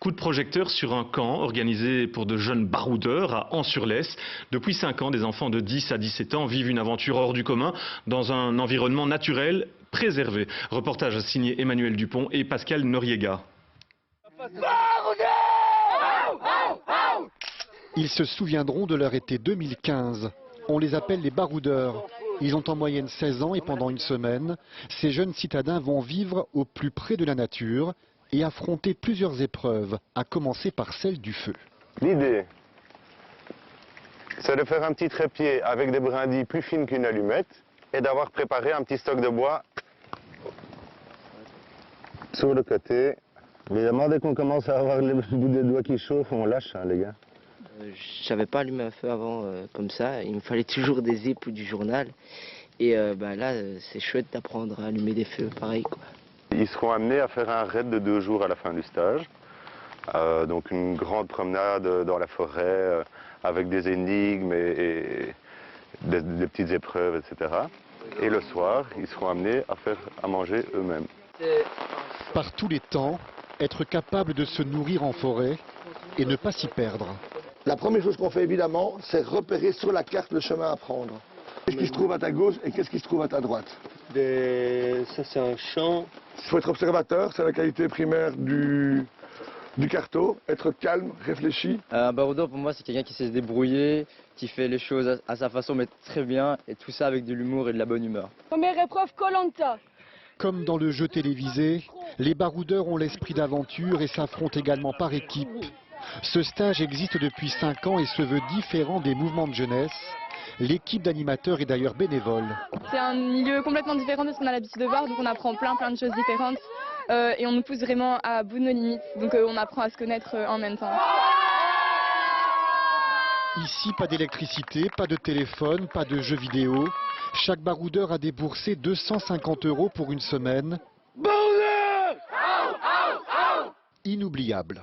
Coup de projecteur sur un camp organisé pour de jeunes baroudeurs à Ans-sur-Lesse. Depuis 5 ans, des enfants de 10 à 17 ans vivent une aventure hors du commun dans un environnement naturel préservé. Reportage signé Emmanuel Dupont et Pascal Noriega. Ils se souviendront de leur été 2015. On les appelle les baroudeurs. Ils ont en moyenne 16 ans et pendant une semaine, ces jeunes citadins vont vivre au plus près de la nature et affronter plusieurs épreuves, à commencer par celle du feu. L'idée, c'est de faire un petit trépied avec des brindilles plus fines qu'une allumette et d'avoir préparé un petit stock de bois sur le côté. Évidemment, dès qu'on commence à avoir les bouts des doigts qui chauffent, on lâche, hein, les gars. Je savais pas allumer un feu avant comme ça. Il me fallait toujours des zèpes ou du journal. Et là, c'est chouette d'apprendre à allumer des feux pareil, quoi. Ils seront amenés à faire un raid de 2 jours à la fin du stage. Donc une grande promenade dans la forêt avec des énigmes et des petites épreuves, etc. Et le soir, ils seront amenés à faire à manger eux-mêmes. Par tous les temps, être capable de se nourrir en forêt et ne pas s'y perdre. La première chose qu'on fait évidemment, c'est repérer sur la carte le chemin à prendre. Qu'est-ce qui se trouve à ta gauche et qu'est-ce qui se trouve à ta droite? Ça c'est un champ. Il faut être observateur, c'est la qualité primaire du carto, être calme, réfléchi. Un baroudeur pour moi c'est quelqu'un qui sait se débrouiller, qui fait les choses à sa façon mais très bien, et tout ça avec de l'humour et de la bonne humeur. Première épreuve, Koh-Lanta. Comme dans le jeu télévisé, les baroudeurs ont l'esprit d'aventure et s'affrontent également par équipe. Ce stage existe depuis 5 ans et se veut différent des mouvements de jeunesse. L'équipe d'animateurs est d'ailleurs bénévole. C'est un milieu complètement différent de ce qu'on a l'habitude de voir, donc on apprend plein de choses différentes et on nous pousse vraiment à bout de nos limites, donc on apprend à se connaître en même temps. Ici, pas d'électricité, pas de téléphone, pas de jeux vidéo. Chaque baroudeur a déboursé 250 € pour une semaine. Inoubliable.